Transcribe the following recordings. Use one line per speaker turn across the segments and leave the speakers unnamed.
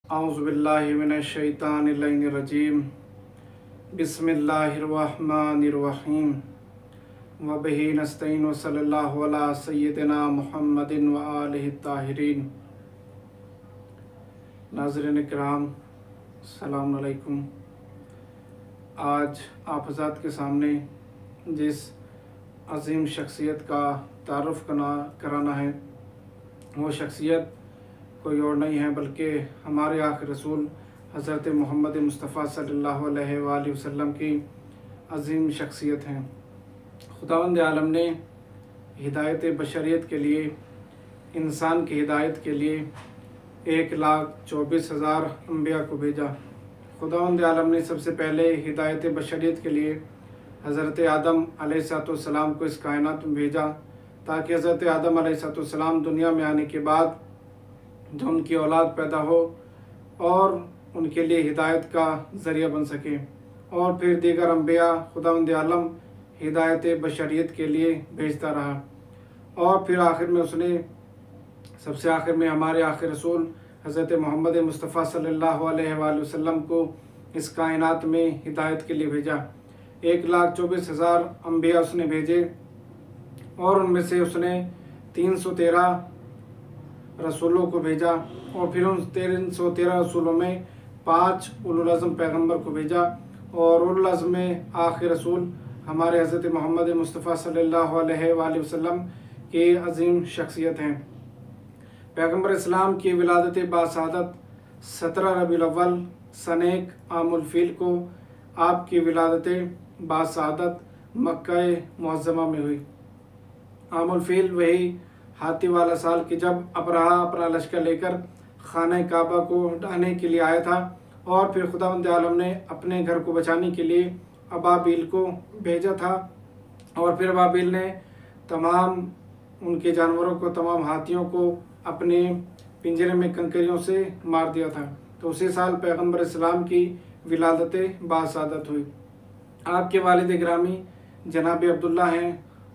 اعوذ باللہ من الشیطان الرجیم بسم اللہ الرحمن الرحیم وبہ نستعین وصلی اللہ علی سیدنا محمد وآلہ الطاہرین۔ ناظرین کرام السلام علیکم۔ آج آپ حضرات کے سامنے جس عظیم شخصیت کا تعارف کرانا ہے وہ شخصیت کوئی اور نہیں ہے بلکہ ہمارے آخر رسول حضرت محمد مصطفیٰ صلی اللہ علیہ وآلہ وسلم کی عظیم شخصیت ہیں۔ خداوند عالم نے ہدایت بشریت کے لیے، انسان کی ہدایت کے لیے 1,24,000 انبیاء کو بھیجا۔ خداوند عالم نے سب سے پہلے ہدایت بشریت کے لیے حضرت آدم علیہ السلام کو اس کائنات میں بھیجا تاکہ حضرت آدم علیہ السلام دنیا میں آنے کے بعد جو ان کی اولاد پیدا ہو اور ان کے لیے ہدایت کا ذریعہ بن سکے، اور پھر دیگر انبیاء خداوند عالم ہدایت بشریت کے لیے بھیجتا رہا، اور پھر آخر میں اس نے سب سے آخر میں ہمارے آخر رسول حضرت محمد مصطفیٰ صلی اللہ علیہ وآلہ وسلم کو اس کائنات میں ہدایت کے لیے بھیجا۔ 1,24,000 انبیاء اس نے بھیجے، اور ان میں سے اس نے 313 رسولوں کو بھیجا، اور پھر ان 313 رسولوں میں 5 اولوالعزم پیغمبر کو بھیجا، اور اولوالعزم میں آخر رسول ہمارے حضرت محمد مصطفیٰ صلی اللہ علیہ وآلہ وسلم کی عظیم شخصیت ہیں۔ پیغمبر اسلام کی ولادت باسعادت 17 ربیع الاول سن 1 عام الفیل کو آپ کی ولادت باسعادت مکہ معظمہ میں ہوئی۔ عام الفیل وہی ہاتھی والا سال کہ جب ابرہہ اپنا لشکر لے کر خانہ کعبہ کو ڈھانے کے لیے آیا تھا، اور پھر خداوند عالم نے اپنے گھر کو بچانے کے لیے ابابیل کو بھیجا تھا، اور پھر ابابیل نے تمام ان کے جانوروں کو، تمام ہاتھیوں کو اپنے پنجرے میں کنکریوں سے مار دیا تھا۔ تو اسی سال پیغمبر اسلام کی ولادت باسعادت ہوئی۔ آپ کے والد گرامی جناب عبداللہ ہیں،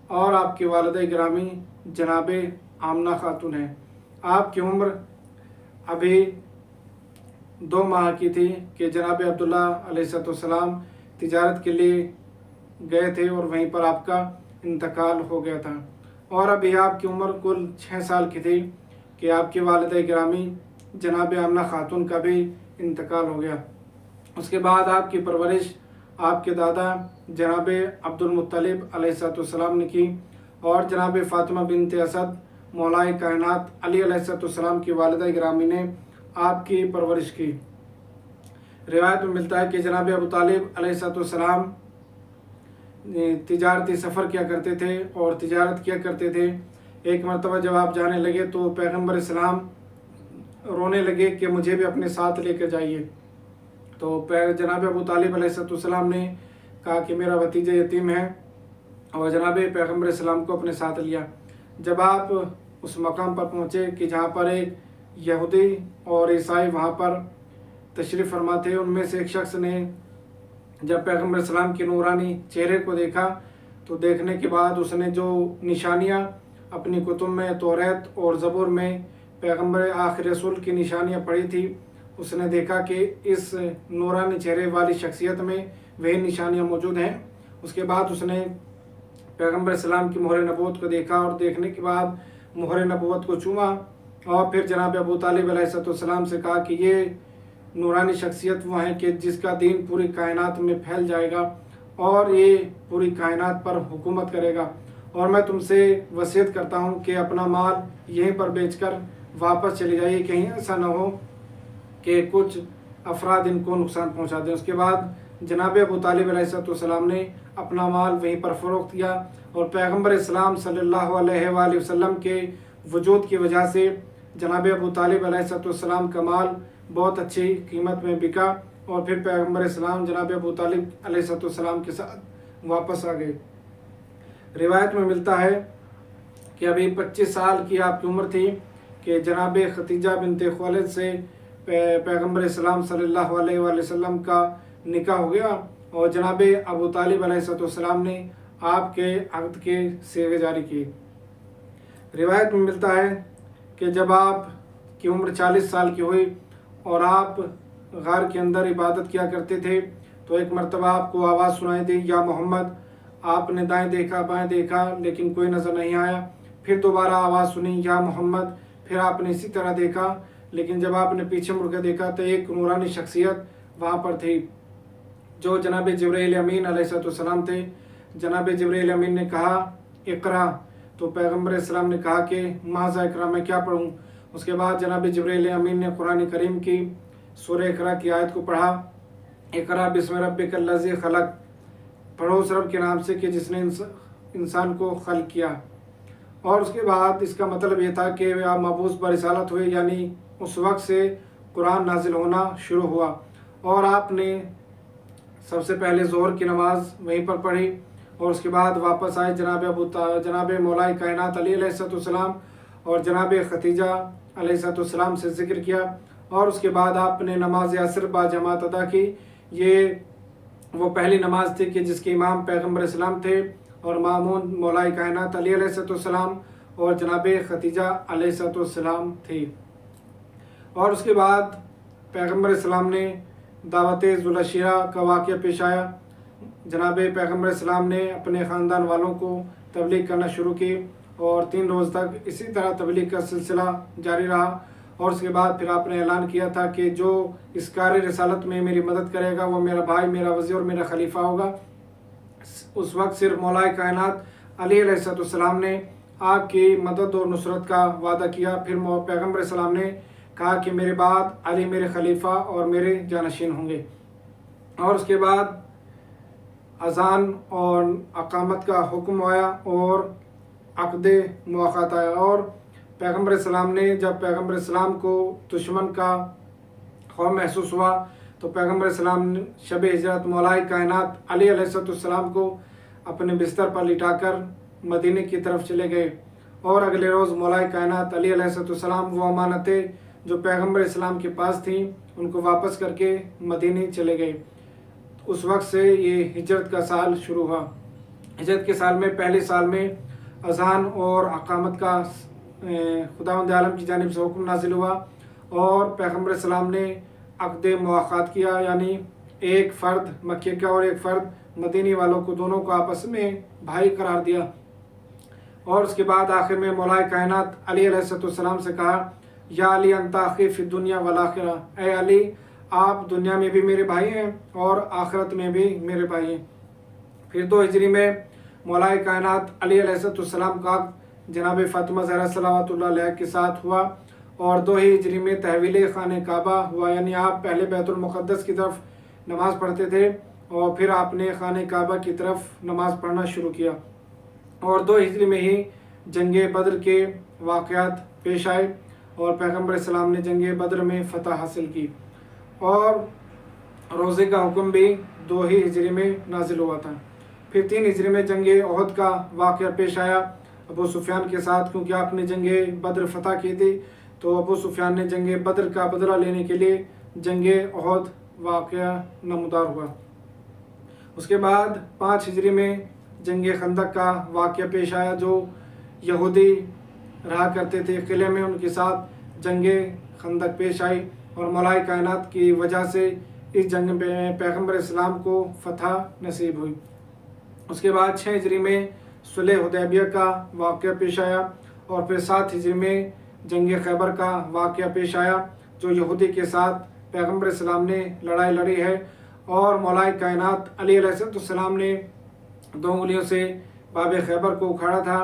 اور آپ کی والدہ گرامی جناب آمنہ خاتون ہیں۔ آپ کی عمر ابھی 2 ماہ کی تھی کہ جناب عبداللہ علیہ السلام تجارت کے لیے گئے تھے، اور وہیں پر آپ کا انتقال ہو گیا تھا، اور ابھی آپ کی عمر کل 6 سال کی تھی کہ آپ کی والدہ گرامی جناب آمنہ خاتون کا بھی انتقال ہو گیا۔ اس کے بعد آپ کی پرورش آپ کے دادا جناب عبد المطلب علیہ السلام نے کی، اور جناب فاطمہ بنت اسد مولائے کائنات علی علیہ السلام کی والدہ گرامی نے آپ کی پرورش کی۔ روایت میں ملتا ہے کہ جناب ابو طالب علیہ السلام تجارتی سفر کیا کرتے تھے اور تجارت کیا کرتے تھے۔ ایک مرتبہ جب آپ جانے لگے تو پیغمبر اسلام رونے لگے کہ مجھے بھی اپنے ساتھ لے کر جائیے۔ تو جناب ابو طالب علیہ السلام نے کہا کہ میرا بھتیجا یتیم ہے، اور جناب پیغمبر اسلام کو اپنے ساتھ لیا۔ جب آپ اس مقام پر پہنچے کہ جہاں پر ایک یہودی اور عیسائی وہاں پر تشریف فرما تھے، ان میں سے ایک شخص نے جب پیغمبر اسلام کے نورانی چہرے کو دیکھا تو دیکھنے کے بعد اس نے جو نشانیاں اپنی کتب میں توریت اور زبور میں پیغمبر آخر رسول کی نشانیاں پڑھی تھی، اس نے دیکھا کہ اس نورانی چہرے والی شخصیت میں وہی نشانیاں موجود ہیں۔ اس کے بعد اس نے پیغمبر اسلام کی مہر نبوت کو دیکھا، اور دیکھنے کے بعد مہر نبوت کو چوما، اور پھر جناب ابو طالب علیہ السلام سے کہا کہ یہ نورانی شخصیت وہ ہیں کہ جس کا دین پوری کائنات میں پھیل جائے گا، اور یہ پوری کائنات پر حکومت کرے گا، اور میں تم سے وصیت کرتا ہوں کہ اپنا مال یہیں پر بیچ کر واپس چلے جائیے، کہیں ایسا نہ ہو کہ کچھ افراد ان کو نقصان پہنچا دیں۔ اس کے بعد جناب ابو طالب علیہ السلام نے اپنا مال وہیں پر فروخت کیا، اور پیغمبر اسلام صلی اللہ علیہ وآلہ وسلم کے وجود کی وجہ سے جناب ابو طالب علیہ السلام کا مال بہت اچھی قیمت میں بکا، اور پھر پیغمبر اسلام جناب ابو طالب علیہ السلام کے ساتھ واپس آ گئے۔ روایت میں ملتا ہے کہ ابھی 25 سال کی آپ کی عمر تھی کہ جناب ختیجہ بنت خویلد سے پیغمبر اسلام صلی اللہ علیہ وآلہ وسلم کا نکاح ہو گیا، اور جناب ابو طالب علیہ السلام نے آپ کے عقد کے صیغے جاری کیے۔ روایت میں ملتا ہے کہ جب آپ کی عمر 40 سال کی ہوئی اور آپ غار کے اندر عبادت کیا کرتے تھے تو ایک مرتبہ آپ کو آواز سنائی دی یا محمد، آپ نے دائیں دیکھا بائیں دیکھا لیکن کوئی نظر نہیں آیا، پھر دوبارہ آواز سنی یا محمد، پھر آپ نے اسی طرح دیکھا لیکن جب آپ نے پیچھے مڑ کے دیکھا تو ایک نورانی شخصیت وہاں پر تھی جو جناب جبرائیل امین علیہ السلام تھے۔ جناب جبرائیل امین نے کہا اقرا، تو پیغمبر اسلام نے کہا کہ ماذا اقرا، میں کیا پڑھوں؟ اس کے بعد جناب جبرائیل امین نے قرآن کریم کی سورہ اقرا کی آیت کو پڑھا، اقرا بسم ربک الذی خلق، پڑھو اس رب کے نام سے کہ جس نے انسان کو خلق کیا۔ اور اس کے بعد اس کا مطلب یہ تھا کہ آپ مبعوث برسالت ہوئے، یعنی اس وقت سے قرآن نازل ہونا شروع ہوا، اور آپ نے سب سے پہلے ظہر کی نماز وہیں پر پڑھی اور اس کے بعد واپس آئے جناب مولا کائنات علی علیہ السلام اور جناب ختیجہ علیہ السلام سے ذکر کیا، اور اس کے بعد آپ نے نماز عصر با جماعت ادا کی۔ یہ وہ پہلی نماز تھی کہ جس کے امام پیغمبر اسلام تھے اور مامون مولا کائنات علی علیہ السلام اور جناب ختیجہ علیہ السلام تھی۔ اور اس کے بعد پیغمبر اسلام نے دعوت ذوالشیرہ کا واقعہ پیش آیا۔ جناب پیغمبر اسلام نے اپنے خاندان والوں کو تبلیغ کرنا شروع کی اور 3 روز تک اسی طرح تبلیغ کا سلسلہ جاری رہا، اور اس کے بعد پھر آپ نے اعلان کیا تھا کہ جو اس کار رسالت میں میری مدد کرے گا وہ میرا بھائی، میرا وزیر اور میرا خلیفہ ہوگا۔ اس وقت صرف مولا کائنات علی علیہ السلام نے آپ کی مدد اور نصرت کا وعدہ کیا، پھر پیغمبر اسلام نے کہا کہ میرے بعد علی میرے خلیفہ اور میرے جانشین ہوں گے۔ اور اس کے بعد اذان اور اقامت کا حکم آیا اور عقد مواخات آیا، اور پیغمبر اسلام نے جب پیغمبر اسلام کو دشمن کا خوف محسوس ہوا تو پیغمبر اسلام نے شب ہجرت مولا کائنات علی علیہ السلام کو اپنے بستر پر لٹا کر مدینے کی طرف چلے گئے، اور اگلے روز مولا کائنات علی علیہ السلام وہ امانتیں جو پیغمبر اسلام کے پاس تھیں ان کو واپس کر کے مدینے چلے گئے۔ اس وقت سے یہ ہجرت کا سال شروع ہوا۔ ہجرت کے سال میں پہلے سال میں اذان اور اقامت کا خداوند عالم کی جانب سے حکم نازل ہوا، اور پیغمبر اسلام نے عقد مواخات کیا، یعنی ایک فرد مکے کا اور ایک فرد مدینی والوں کو دونوں کو آپس میں بھائی قرار دیا۔ اور اس کے بعد آخر میں مولا کائنات علی علیہ السلام سے کہا یا علی انت اخی فی الدنیا والآخرہ، اے علی آپ دنیا میں بھی میرے بھائی ہیں اور آخرت میں بھی میرے بھائی ہیں۔ پھر 2 ہجری میں مولا کائنات علی علیہ السلام کا جناب فاطمہ زہرا صلوات اللہ علیہ کے ساتھ ہوا، اور 2 ہجری میں تحویل خانہ کعبہ ہوا، یعنی آپ پہلے بیت المقدس کی طرف نماز پڑھتے تھے اور پھر آپ نے خانہ کعبہ کی طرف نماز پڑھنا شروع کیا، اور 2 ہجری میں ہی جنگ بدر کے واقعات پیش آئے اور پیغمبر اسلام نے جنگ بدر میں فتح حاصل کی، اور روزے کا حکم بھی 2 ہی ہجری میں نازل ہوا تھا۔ پھر 3 ہجری میں جنگ احد کا واقعہ پیش آیا ابو سفیان کے ساتھ، کیونکہ آپ نے جنگ بدر فتح کی تھی تو ابو سفیان نے جنگ بدر کا بدلہ لینے کے لیے جنگ احد واقعہ نمودار ہوا۔ اس کے بعد 5 ہجری میں جنگ خندق کا واقعہ پیش آیا، جو یہودی رہا کرتے تھے قلعے میں، ان کے ساتھ جنگ خندق پیش آئی اور مولا کائنات کی وجہ سے اس جنگ میں پیغمبر اسلام کو فتح نصیب ہوئی۔ اس کے بعد 6 ہجری میں صلح حدیبیہ کا واقعہ پیش آیا، اور پھر 7 ہجری میں جنگ خیبر کا واقعہ پیش آیا، جو یہودی کے ساتھ پیغمبر اسلام نے لڑائی لڑی ہے، اور مولا کائنات علی علیہ السلام نے 2 انگلیوں سے باب خیبر کو اکھاڑا تھا،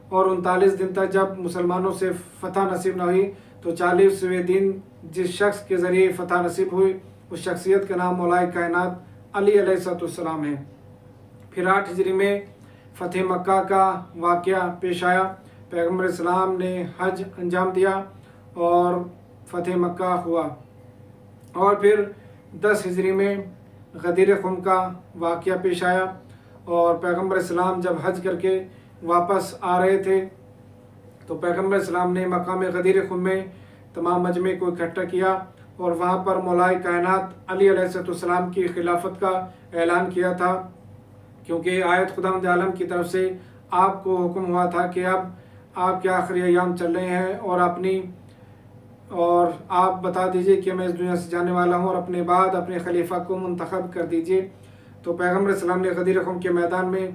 اور 39 دن تک جب مسلمانوں سے فتح نصیب نہ ہوئی تو 40ویں دن جس شخص کے ذریعے فتح نصیب ہوئی اس شخصیت کا نام مولا کائنات علی علیہ السلام ہے۔ پھر 8 ہجری میں فتح مکہ کا واقعہ پیش آیا، پیغمبر اسلام نے حج انجام دیا اور فتح مکہ ہوا، اور پھر 10 ہجری میں غدیر خم کا واقعہ پیش آیا، اور پیغمبر اسلام جب حج کر کے واپس آ رہے تھے تو پیغمبر اسلام نے مقام غدیر خم میں تمام مجمع کو اکٹھا کیا اور وہاں پر مولا کائنات علی علیہ السلام کی خلافت کا اعلان کیا تھا، کیونکہ آیت خداوند عالم کی طرف سے آپ کو حکم ہوا تھا کہ اب آپ کے آخری ایام چل رہے ہیں اور اپنی اور آپ بتا دیجئے کہ میں اس دنیا سے جانے والا ہوں اور اپنے بعد اپنے خلیفہ کو منتخب کر دیجئے۔ تو پیغمبر السلام نے غدیر خم کے میدان میں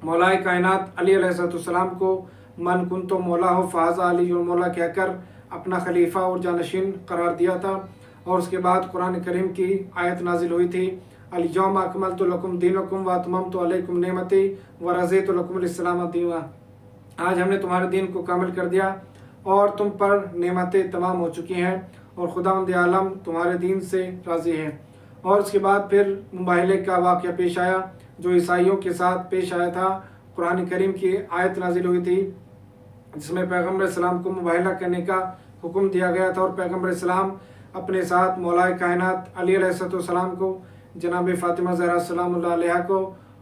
مولائے کائنات علی علیہ السلام کو من کنت مولا فہذا علی المولا کہہ کر اپنا خلیفہ اور جانشین قرار دیا تھا۔ اور اس کے بعد قرآن کریم کی آیت نازل ہوئی تھی، الیوم اکملت لکم دینکم واتممت علیکم نعمتی ورضیت لکم الاسلام دینا۔ آج ہم نے تمہارے دین کو کامل کر دیا اور تم پر نعمتیں تمام ہو چکی ہیں اور خداوند عالم تمہارے دین سے راضی ہے۔ اور اس کے بعد پھر مباہلے کا واقعہ پیش آیا جو عیسائیوں کے ساتھ پیش آیا تھا۔ قرآن کریم کی آیت نازل ہوئی تھی جس میں پیغمبر السلام کو مباہلہ کرنے کا حکم دیا گیا تھا، اور پیغمبر السلام اپنے ساتھ مولائے کائنات علی علیہ السلام کو، جناب فاطمہ زہرا سلام اللہ علیہا کو،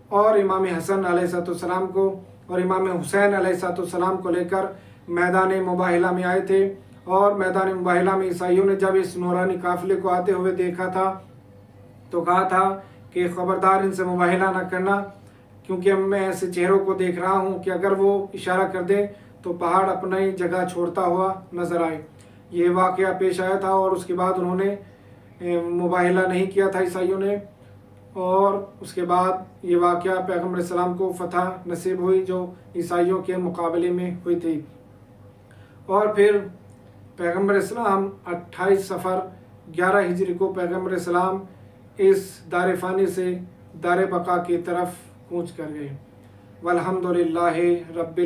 اور امام حسن علیہ السلام کو اور امام حسین علیہ السلام کو لے کر میدان مباہلہ میں آئے تھے۔ اور میدان مباہلہ میں عیسائیوں نے جب اس نورانی قافلے کو آتے ہوئے دیکھا تھا تو کہا تھا کہ خبردار ان سے مباہلہ نہ کرنا، کیونکہ میں ایسے چہروں کو دیکھ رہا ہوں کہ اگر وہ اشارہ کر دیں تو پہاڑ اپنی جگہ چھوڑتا ہوا نظر آئے۔ یہ واقعہ پیش آیا تھا اور اس کے بعد انہوں نے مباہلہ نہیں کیا تھا عیسائیوں نے، اور اس کے بعد یہ واقعہ پیغمبر السلام کو فتح نصیب ہوئی جو عیسائیوں کے مقابلے میں ہوئی تھی۔ اور پھر پیغمبر اسلام 28 صفر 11 ہجری کو پیغمبر اسلام اس دار فانی سے دار بقا کی طرف کوچ کر گئے۔ والحمدللہ رب